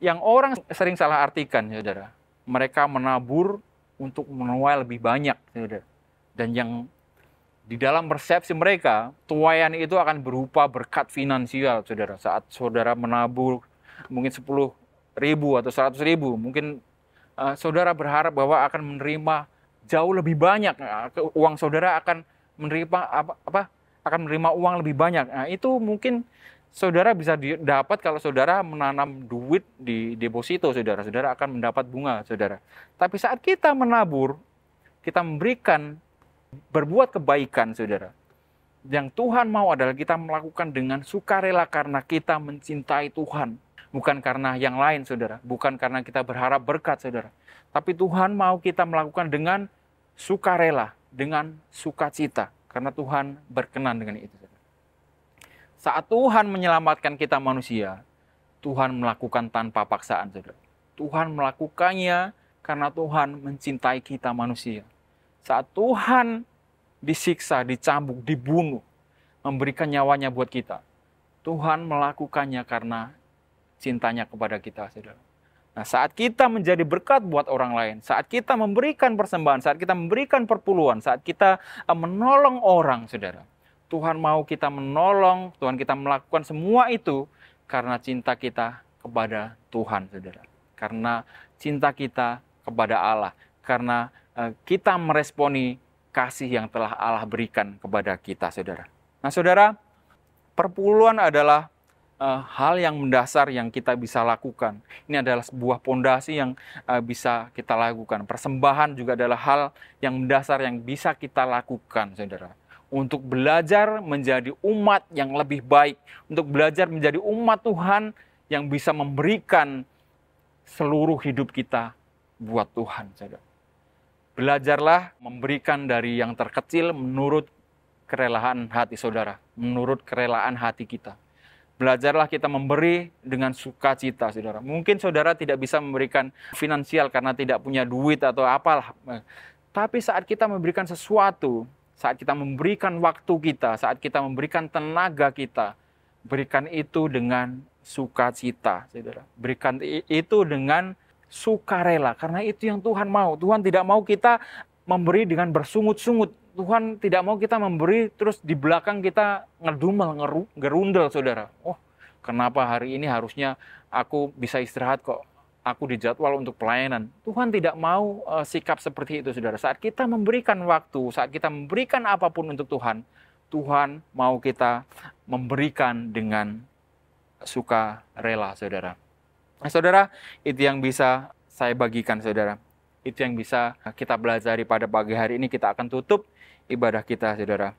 Yang orang sering salah artikan, saudara. Mereka menabur untuk menuai lebih banyak, saudara. Dan yang di dalam persepsi mereka, tuaian itu akan berupa berkat finansial, saudara. Saat saudara menabur mungkin 10.000 atau 100.000, mungkin saudara berharap bahwa akan menerima jauh lebih banyak. Uang saudara akan menerima akan menerima uang lebih banyak. Nah, itu mungkin saudara bisa dapat kalau saudara menanam duit di deposito, saudara. Saudara akan mendapat bunga, saudara. Tapi saat kita menabur, kita memberikan, berbuat kebaikan, saudara. Yang Tuhan mau adalah kita melakukan dengan sukarela karena kita mencintai Tuhan. Bukan karena yang lain, saudara. Bukan karena kita berharap berkat, saudara. Tapi Tuhan mau kita melakukan dengan sukarela, dengan sukacita. Karena Tuhan berkenan dengan itu, saudara. Saat Tuhan menyelamatkan kita manusia, Tuhan melakukan tanpa paksaan, saudara. Tuhan melakukannya karena Tuhan mencintai kita manusia. Saat Tuhan disiksa, dicambuk, dibunuh, memberikan nyawanya buat kita, Tuhan melakukannya karena cintanya kepada kita, saudara. Nah, saat kita menjadi berkat buat orang lain, saat kita memberikan persembahan, saat kita memberikan perpuluhan, saat kita menolong orang, saudara, Tuhan mau kita menolong, Tuhan kita melakukan semua itu karena cinta kita kepada Tuhan, saudara. Karena cinta kita kepada Allah, karena kita meresponi kasih yang telah Allah berikan kepada kita, saudara. Nah, saudara, perpuluhan adalah hal yang mendasar yang kita bisa lakukan. Ini adalah sebuah pondasi yang bisa kita lakukan. Persembahan juga adalah hal yang mendasar yang bisa kita lakukan, saudara. Untuk belajar menjadi umat yang lebih baik. Untuk belajar menjadi umat Tuhan yang bisa memberikan seluruh hidup kita buat Tuhan, saudara. Belajarlah memberikan dari yang terkecil menurut kerelaan hati saudara. Menurut kerelaan hati kita. Belajarlah kita memberi dengan sukacita, saudara. Mungkin saudara tidak bisa memberikan finansial karena tidak punya duit atau apalah. Tapi saat kita memberikan sesuatu, saat kita memberikan waktu kita, saat kita memberikan tenaga kita, berikan itu dengan sukacita, saudara. Berikan itu dengan sukarela, karena itu yang Tuhan mau. Tuhan tidak mau kita memberi dengan bersungut-sungut. Tuhan tidak mau kita memberi terus di belakang kita ngedumel, ngerundel, saudara. Oh, kenapa hari ini harusnya aku bisa istirahat kok? Aku dijadwal untuk pelayanan. Tuhan tidak mau sikap seperti itu, saudara. Saat kita memberikan waktu, saat kita memberikan apapun untuk Tuhan, Tuhan mau kita memberikan dengan sukarela, saudara. Nah, saudara, itu yang bisa saya bagikan, saudara. Itu yang bisa kita pelajari pada pagi hari ini. Kita akan tutup ibadah kita, saudara.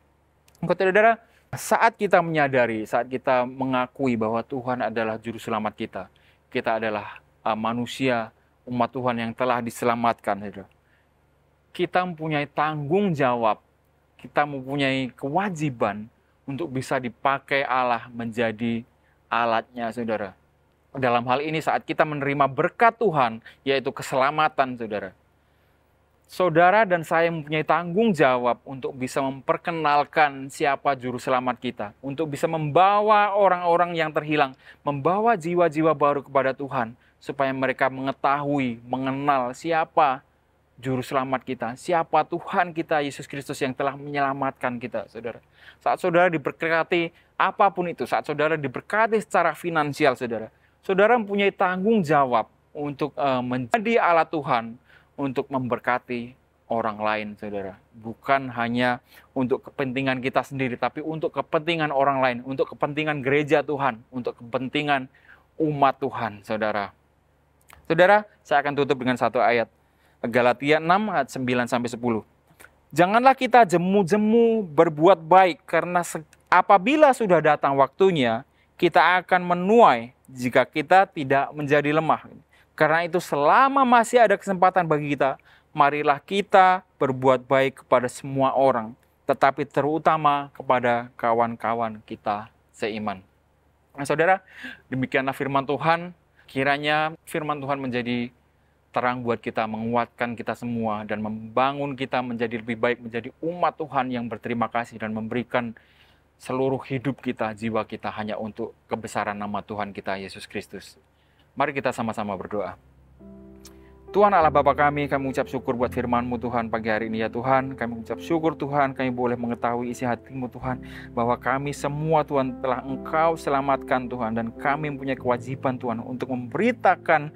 Saudara, saat kita menyadari, saat kita mengakui bahwa Tuhan adalah juru selamat kita, kita adalah manusia, umat Tuhan yang telah diselamatkan, saudara. Kita mempunyai tanggung jawab, kita mempunyai kewajiban untuk bisa dipakai Allah menjadi alatnya, saudara. Dalam hal ini saat kita menerima berkat Tuhan, yaitu keselamatan, saudara. saudara dan saya mempunyai tanggung jawab untuk bisa memperkenalkan siapa juru selamat kita, untuk bisa membawa orang-orang yang terhilang, membawa jiwa-jiwa baru kepada Tuhan, supaya mereka mengetahui, mengenal siapa juru selamat kita, siapa Tuhan kita Yesus Kristus yang telah menyelamatkan kita, saudara. Saat saudara diberkati apapun itu, saat saudara diberkati secara finansial, saudara mempunyai tanggung jawab untuk menjadi alat Tuhan untuk memberkati orang lain, saudara. Bukan hanya untuk kepentingan kita sendiri, tapi untuk kepentingan orang lain, untuk kepentingan gereja Tuhan, untuk kepentingan umat Tuhan, saudara. Saudara, saya akan tutup dengan satu ayat. Galatia 6 ayat 9-10. Janganlah kita jemu-jemu berbuat baik, karena apabila sudah datang waktunya, kita akan menuai jika kita tidak menjadi lemah. Karena itu selama masih ada kesempatan bagi kita, marilah kita berbuat baik kepada semua orang, tetapi terutama kepada kawan-kawan kita seiman. Nah, saudara, demikianlah firman Tuhan. Kiranya firman Tuhan menjadi terang buat kita, menguatkan kita semua, dan membangun kita menjadi lebih baik, menjadi umat Tuhan yang berterima kasih dan memberikan seluruh hidup kita, jiwa kita hanya untuk kebesaran nama Tuhan kita, Yesus Kristus. Mari kita sama-sama berdoa. Tuhan Allah Bapa kami ucap syukur buat firman-Mu Tuhan pagi hari ini ya Tuhan. Kami ucap syukur Tuhan, kami boleh mengetahui isi hati-Mu Tuhan, bahwa kami semua Tuhan telah Engkau selamatkan Tuhan, dan kami mempunyai kewajiban Tuhan untuk memberitakan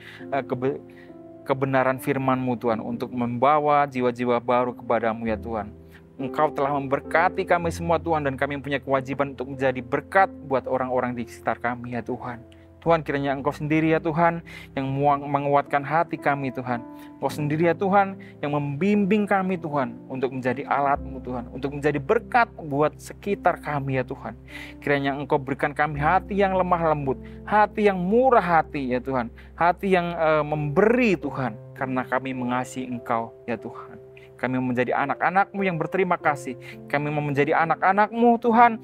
kebenaran firman-Mu Tuhan, untuk membawa jiwa-jiwa baru kepada-Mu ya Tuhan. Engkau telah memberkati kami semua Tuhan, dan kami punya kewajiban untuk menjadi berkat buat orang-orang di sekitar kami ya Tuhan. Tuhan, kiranya Engkau sendiri ya Tuhan yang menguatkan hati kami Tuhan. Engkau sendiri ya Tuhan yang membimbing kami Tuhan untuk menjadi alat-Mu Tuhan, untuk menjadi berkat buat sekitar kami ya Tuhan. Kiranya Engkau berikan kami hati yang lemah lembut, hati yang murah hati ya Tuhan, hati yang memberi Tuhan, karena kami mengasihi Engkau ya Tuhan. Kami menjadi anak-anak-Mu yang berterima kasih. Kami menjadi anak-anak-Mu Tuhan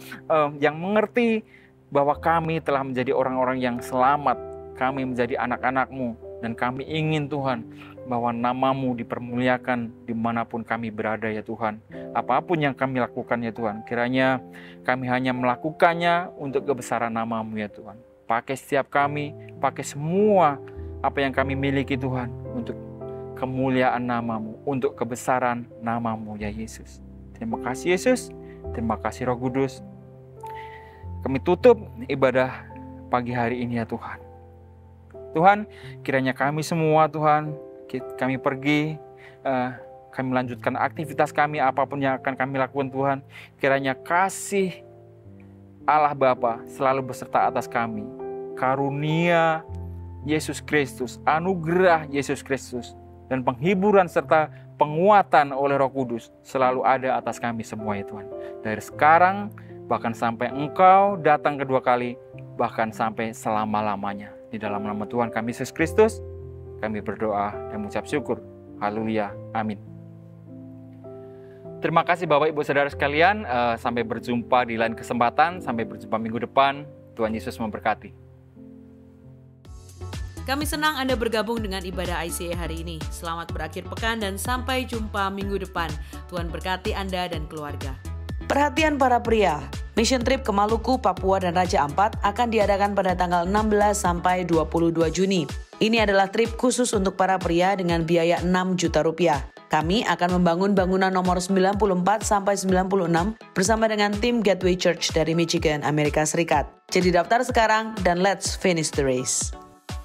yang mengerti bahwa kami telah menjadi orang-orang yang selamat. Kami menjadi anak-anak-Mu, dan kami ingin Tuhan bahwa nama-Mu dipermuliakan dimanapun kami berada ya Tuhan. Apapun yang kami lakukan ya Tuhan, kiranya kami hanya melakukannya untuk kebesaran nama-Mu ya Tuhan. Pakai setiap kami, pakai semua apa yang kami miliki Tuhan, untuk kemuliaan nama-Mu, untuk kebesaran nama-Mu ya Yesus. Terima kasih Yesus, terima kasih Roh Kudus. Kami tutup ibadah pagi hari ini ya Tuhan. Tuhan, kiranya kami semua Tuhan, kami pergi, kami melanjutkan aktivitas kami, apapun yang akan kami lakukan Tuhan. Kiranya kasih Allah Bapa selalu beserta atas kami. Karunia Yesus Kristus, anugerah Yesus Kristus, dan penghiburan serta penguatan oleh Roh Kudus selalu ada atas kami semua ya Tuhan. Dari sekarang, bahkan sampai Engkau datang kedua kali, bahkan sampai selama-lamanya. Di dalam nama Tuhan kami Yesus Kristus, kami berdoa dan mengucap syukur. Haleluya. Amin. Terima kasih Bapak Ibu Saudara sekalian. Sampai berjumpa di lain kesempatan. Sampai berjumpa minggu depan. Tuhan Yesus memberkati. Kami senang Anda bergabung dengan ibadah ICA hari ini. Selamat berakhir pekan dan sampai jumpa minggu depan. Tuhan berkati Anda dan keluarga. Perhatian para pria, mission trip ke Maluku, Papua, dan Raja Ampat akan diadakan pada tanggal 16 sampai 22 Juni. Ini adalah trip khusus untuk para pria dengan biaya 6 juta rupiah. Kami akan membangun bangunan nomor 94 sampai 96 bersama dengan tim Gateway Church dari Michigan, Amerika Serikat. Jadi daftar sekarang dan let's finish the race.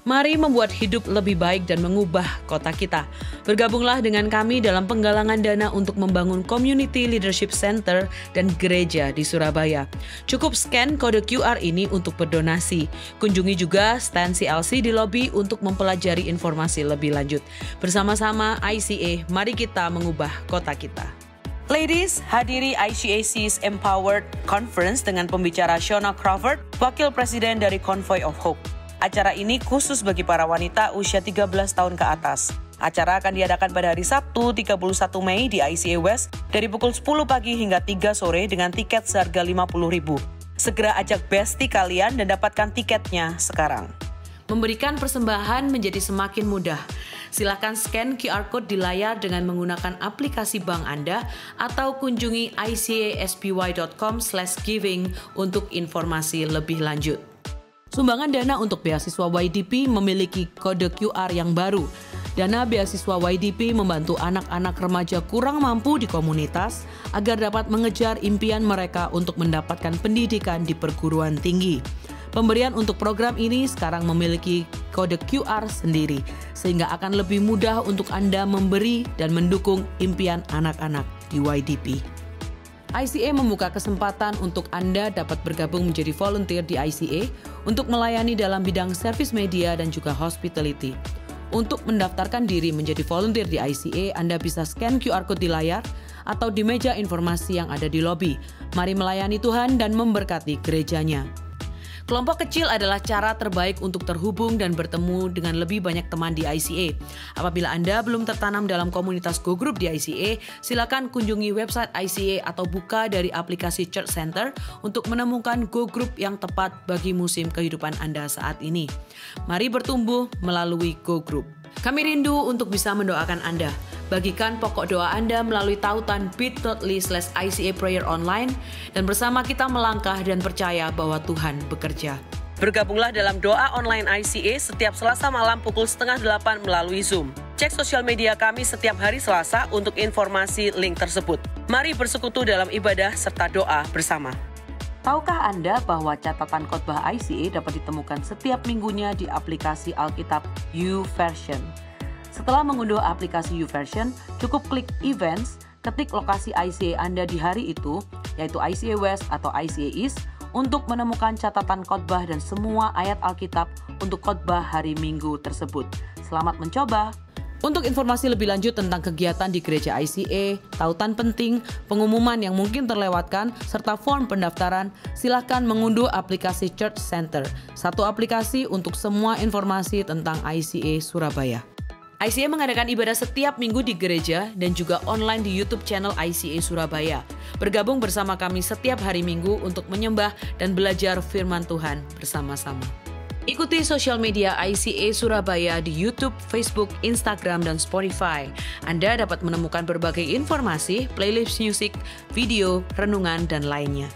Mari membuat hidup lebih baik dan mengubah kota kita. Bergabunglah dengan kami dalam penggalangan dana untuk membangun Community Leadership Center dan gereja di Surabaya. Cukup scan kode QR ini untuk berdonasi. Kunjungi juga stand CLC di lobi untuk mempelajari informasi lebih lanjut. Bersama-sama ICA, mari kita mengubah kota kita. Ladies, hadiri ICAC's Empowered Conference dengan pembicara Shona Crawford, Wakil Presiden dari Convoy of Hope. Acara ini khusus bagi para wanita usia 13 tahun ke atas. Acara akan diadakan pada hari Sabtu 31 Mei di ICA West dari pukul 10 pagi hingga 3 sore dengan tiket seharga Rp50.000. Segera ajak bestie kalian dan dapatkan tiketnya sekarang. Memberikan persembahan menjadi semakin mudah. Silakan scan QR Code di layar dengan menggunakan aplikasi bank Anda atau kunjungi icasby.com/giving untuk informasi lebih lanjut. Sumbangan dana untuk beasiswa YDP memiliki kode QR yang baru. Dana beasiswa YDP membantu anak-anak remaja kurang mampu di komunitas agar dapat mengejar impian mereka untuk mendapatkan pendidikan di perguruan tinggi. Pemberian untuk program ini sekarang memiliki kode QR sendiri, sehingga akan lebih mudah untuk Anda memberi dan mendukung impian anak-anak di YDP. ICA membuka kesempatan untuk Anda dapat bergabung menjadi volunteer di ICA untuk melayani dalam bidang servis media dan juga hospitality. Untuk mendaftarkan diri menjadi volunteer di ICA, Anda bisa scan QR Code di layar atau di meja informasi yang ada di lobi. Mari melayani Tuhan dan memberkati gerejanya. Kelompok kecil adalah cara terbaik untuk terhubung dan bertemu dengan lebih banyak teman di ICA. Apabila Anda belum tertanam dalam komunitas Go Group di ICA, silakan kunjungi website ICA atau buka dari aplikasi Church Center untuk menemukan Go Group yang tepat bagi musim kehidupan Anda saat ini. Mari bertumbuh melalui Go Group. Kami rindu untuk bisa mendoakan Anda. Bagikan pokok doa Anda melalui tautan bit.ly/ICA Prayer Online dan bersama kita melangkah dan percaya bahwa Tuhan bekerja. Bergabunglah dalam doa online ICA setiap Selasa malam pukul 7:30 melalui Zoom. Cek sosial media kami setiap hari Selasa untuk informasi link tersebut. Mari bersekutu dalam ibadah serta doa bersama. Tahukah Anda bahwa catatan khotbah ICA dapat ditemukan setiap minggunya di aplikasi Alkitab YouVersion? Setelah mengunduh aplikasi YouVersion, cukup klik Events, ketik lokasi ICA Anda di hari itu, yaitu ICA West atau ICA East, untuk menemukan catatan khotbah dan semua ayat Alkitab untuk khotbah hari Minggu tersebut. Selamat mencoba! Untuk informasi lebih lanjut tentang kegiatan di gereja ICA, tautan penting, pengumuman yang mungkin terlewatkan, serta form pendaftaran, silakan mengunduh aplikasi Church Center, satu aplikasi untuk semua informasi tentang ICA Surabaya. ICA mengadakan ibadah setiap minggu di gereja dan juga online di YouTube channel ICA Surabaya. Bergabung bersama kami setiap hari Minggu untuk menyembah dan belajar firman Tuhan bersama-sama. Ikuti sosial media ICA Surabaya di YouTube, Facebook, Instagram, dan Spotify. Anda dapat menemukan berbagai informasi, playlist musik, video, renungan, dan lainnya.